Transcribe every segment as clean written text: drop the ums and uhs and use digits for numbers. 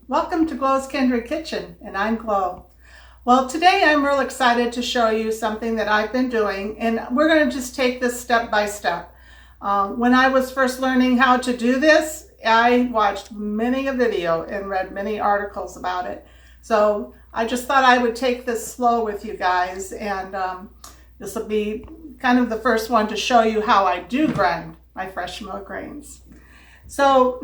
Welcome to Glow's Kindred Kitchen, and I'm Glow. Well, today I'm real excited to show you something that I've been doing, and we're going to just take this step by step. When I was first learning how to do this, I watched many a video and read many articles about it. So I just thought I would take this slow with you guys, and this will be kind of the first one to show you how I do grind my fresh mill grains. So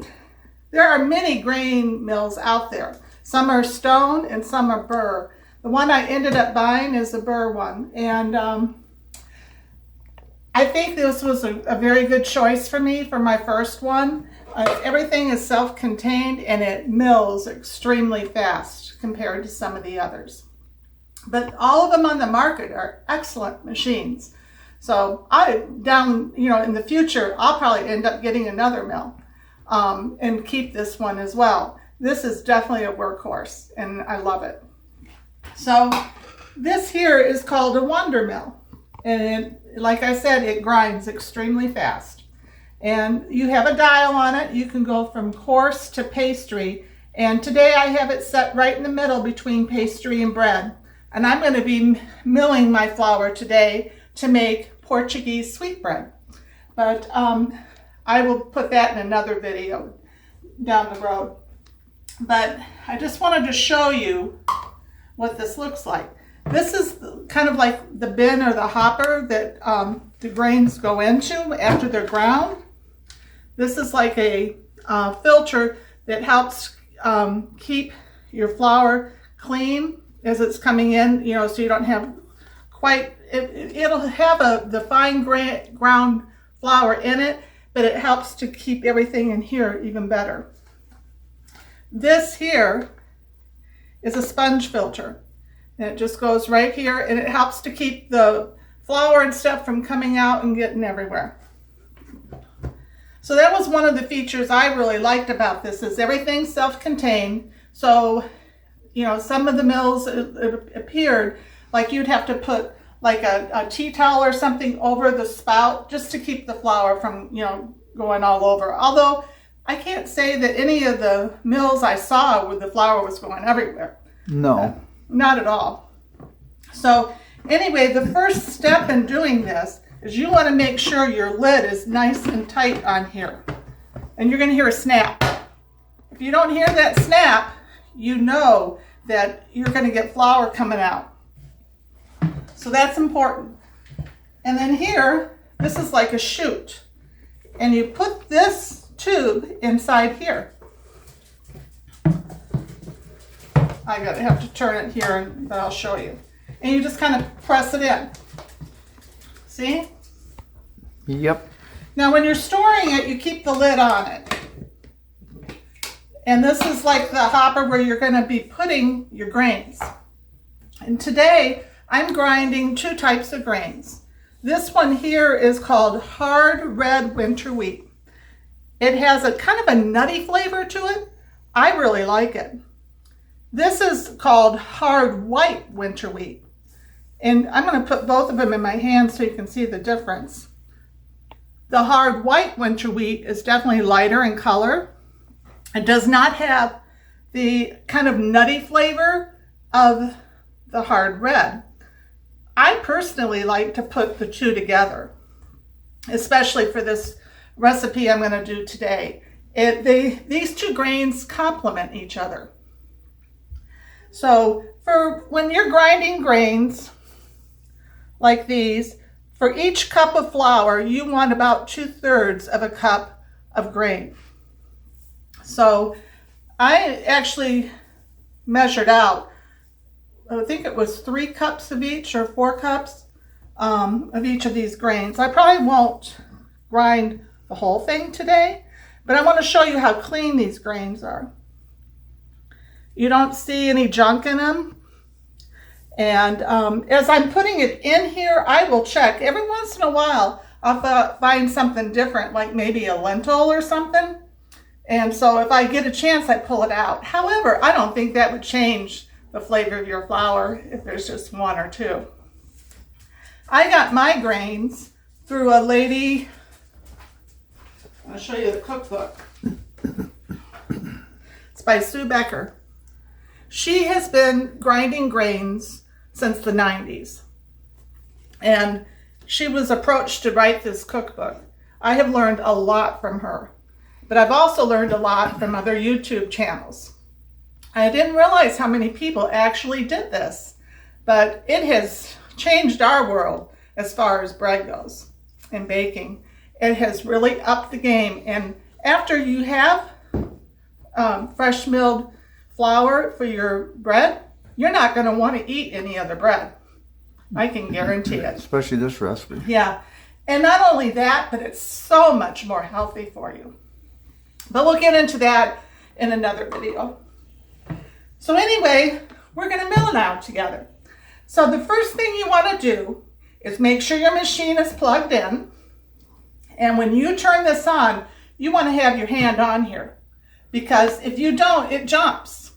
there are many grain mills out there. Some are stone and some are burr. The one I ended up buying is the burr one, and I think this was a very good choice for me for my first one. Everything is self-contained and it mills extremely fast compared to some of the others. But all of them on the market are excellent machines. So in the future, I'll probably end up getting another mill. And keep this one as well. This is definitely a workhorse and I love it. So this here is called a Wonder Mill, and like I said, it grinds extremely fast. And you have a dial on it. You can go from coarse to pastry, and today I have it set right in the middle between pastry and bread. And I'm going to be milling my flour today to make Portuguese sweetbread. But I will put that in another video down the road. But I just wanted to show you what this looks like. This is kind of like the bin or the hopper that the grains go into after they're ground. This is like a filter that helps keep your flour clean as it's coming in, so you don't have quite, it'll have the fine ground flour in it, but it helps to keep everything in here even better. This here is a sponge filter, and it just goes right here, and it helps to keep the flour and stuff from coming out and getting everywhere. So that was one of the features I really liked about this, is everything's self-contained. So, some of the mills, it appeared like you'd have to put like a tea towel or something over the spout just to keep the flour from, going all over. Although I can't say that any of the mills I saw where the flour was going everywhere. No. Not at all. So anyway, the first step in doing this is you want to make sure your lid is nice and tight on here. And you're going to hear a snap. If you don't hear that snap, you know that you're going to get flour coming out. So that's important. And then here, this is like a chute. And you put this tube inside here. have to turn it here, but I'll show you. And you just kind of press it in. See? Yep. Now when you're storing it, you keep the lid on it. And this is like the hopper where you're going to be putting your grains. And today, I'm grinding two types of grains. This one here is called hard red winter wheat. It has a kind of a nutty flavor to it. I really like it. This is called hard white winter wheat. And I'm going to put both of them in my hand so you can see the difference. The hard white winter wheat is definitely lighter in color. It does not have the kind of nutty flavor of the hard red. I personally like to put the two together, especially for this recipe I'm going to do today. These two grains complement each other. So for when you're grinding grains like these, for each cup of flour, you want about 2/3 of a cup of grain. So I actually measured out, I think it was 3 cups of each or 4 cups of each of these grains. I probably won't grind the whole thing today, but I want to show you how clean these grains are. You don't see any junk in them. And as I'm putting it in here, I will check. Every once in a while, I'll find something different, like maybe a lentil or something. And so if I get a chance, I pull it out. However, I don't think that would change the flavor of your flour if there's just 1 or 2. I got my grains through a lady, I'll show you the cookbook. It's by Sue Becker. She has been grinding grains since the 90s. And she was approached to write this cookbook. I have learned a lot from her, but I've also learned a lot from other YouTube channels. I didn't realize how many people actually did this, but it has changed our world as far as bread goes and baking. It has really upped the game. And after you have fresh milled flour for your bread, you're not going to want to eat any other bread. I can guarantee it. Especially this recipe. Yeah. And not only that, but it's so much more healthy for you. But we'll get into that in another video. So anyway, we're going to mill now together. So the first thing you want to do is make sure your machine is plugged in. And when you turn this on, you want to have your hand on here, because if you don't, it jumps.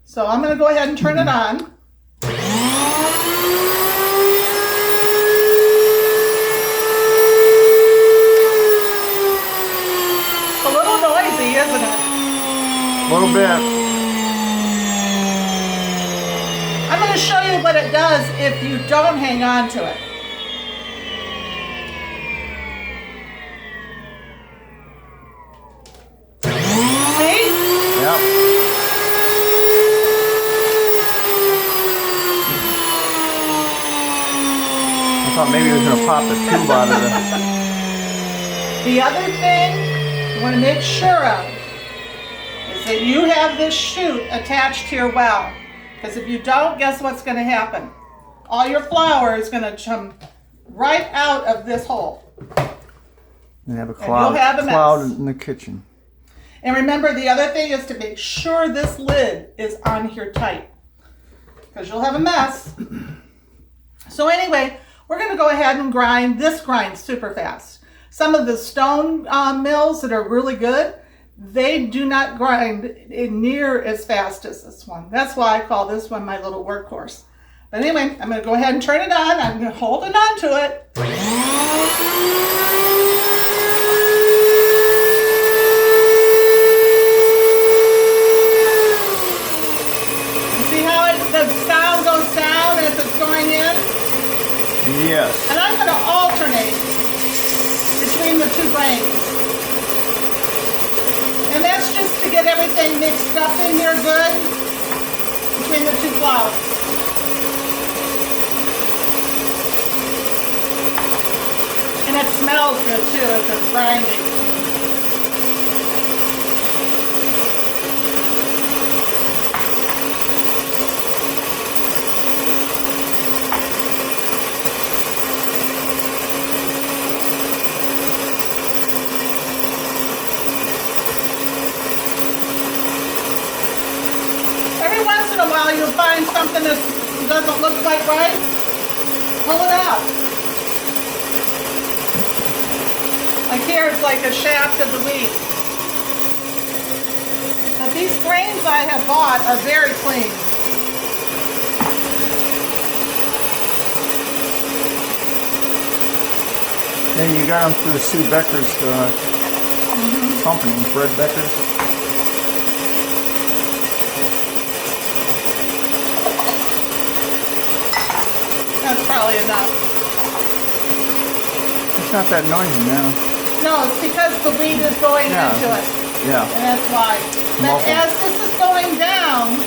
So I'm going to go ahead and turn it on. It's a little noisy, isn't it? A little bit. I'm going to show you what it does if you don't hang on to it. See? Yep. I thought maybe it was going to pop the tube out of the... The other thing you want to make sure of is that you have this chute attached to your well. Because if you don't, guess what's going to happen? All your flour is going to come right out of this hole. They have a And you'll have a mess. cloud in the kitchen. And remember, the other thing is to make sure this lid is on here tight, because you'll have a mess. So anyway, we're going to go ahead and grind. This grinds super fast. Some of the stone mills that are really good, they do not grind near as fast as this one. That's why I call this one my little workhorse. But anyway, I'm going to go ahead and turn it on. I'm holding on to it. You see how the sound goes down as it's going in? Yes. And I'm going to alternate between the two grains. And that's just to get everything mixed up in here good between the two flours. And it smells good too as it's grinding. Every once in a while you'll find something that doesn't look quite right. Pull it out. Like here it's like a shaft of the wheat. But these grains I have bought are very clean. Yeah, you got them through Sue Becker's company, Fred Becker's. That's probably enough. It's not that noisy now. No, it's because the wheat is going Yeah. into it. Yeah. And that's why. But Muffled. as this is going down,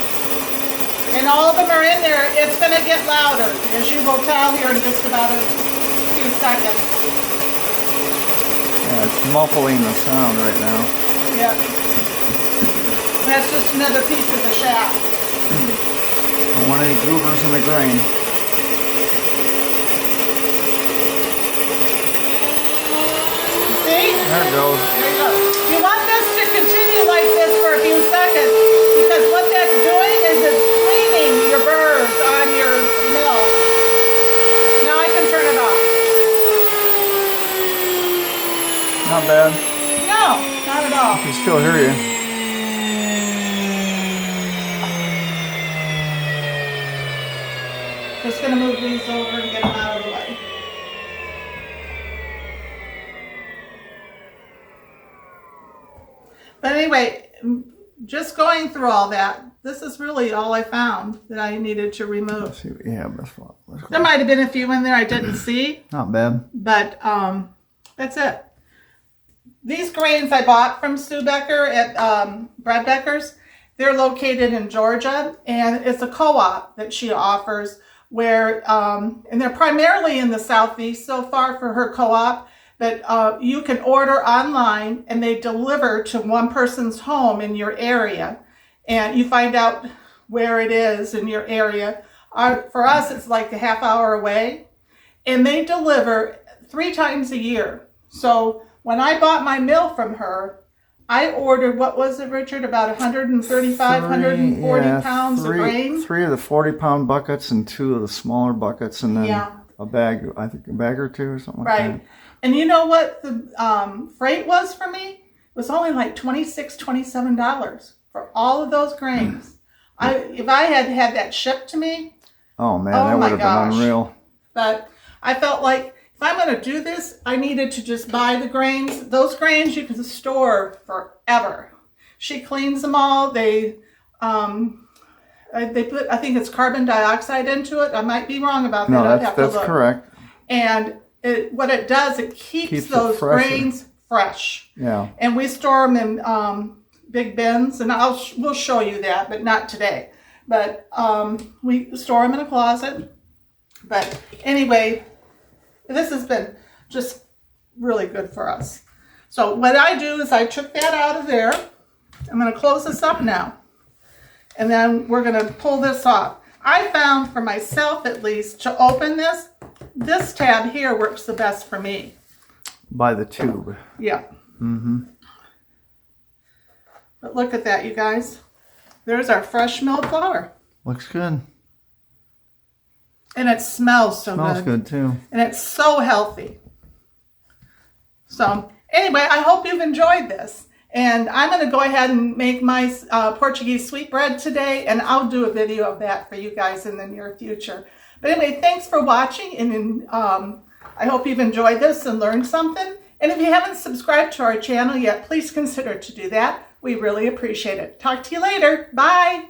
and all of them are in there, it's going to get louder, as you will tell here in just about a few seconds. Yeah, it's muffling the sound right now. Yep. That's just another piece of the shaft. Don't want any goobers in the grain. See? There it goes. There you go. You want this to continue like this for a few seconds, because what that's doing is it's cleaning your burrs on your mill. Now I can turn it off. Not bad. No, not at all. I can still hear you. Just going to move these over and get them out of the way. But anyway, just going through all that, this is really all I found that I needed to remove. Let's see what you have. Let's go. There might have been a few in there I didn't see, Not bad. but that's it. These grains I bought from Sue Becker at Brad Becker's. They're located in Georgia, and it's a co-op that she offers where, and they're primarily in the Southeast so far for her co-op, but you can order online and they deliver to one person's home in your area, and you find out where it is in your area. For us, it's like a half hour away, and they deliver 3 times a year. So when I bought my meal from her, I ordered, what was it, Richard? About 135, 140 pounds of grains. 3 of the 40-pound buckets and 2 of the smaller buckets, and then Yeah. a bag, I think a bag or 2 or something like Right. And you know what the freight was for me? It was only like $26, $27 for all of those grains. If I had had that shipped to me, that. Oh man, Oh that my would have been unreal. but I felt like if I'm going to do this, I needed to just buy the grains. Those grains you can store forever. She cleans them all. They put, I think it's carbon dioxide into it. I might be wrong about that. No, I'd have to that's look. correct. And what it does, it keeps Keeps it those fresher. grains fresh. Yeah. And we store them in big bins, and we'll show you that, but not today. But we store them in a closet. But anyway, this has been just really good for us. So what I do is I took that out of there. I'm going to close this up now. And then we're going to pull this off. I found for myself, at least, to open this tab here works the best for me. By the tube. Yeah. Mm-hmm. But look at that, you guys. There's our fresh milled flour. Looks good. And it smells so Smells good. good too. And it's so healthy. So anyway, I hope you've enjoyed this. And I'm going to go ahead and make my Portuguese sweetbread today, and I'll do a video of that for you guys in the near future. But anyway, thanks for watching, and I hope you've enjoyed this and learned something. And if you haven't subscribed to our channel yet, please consider to do that. We really appreciate it. Talk to you later. Bye.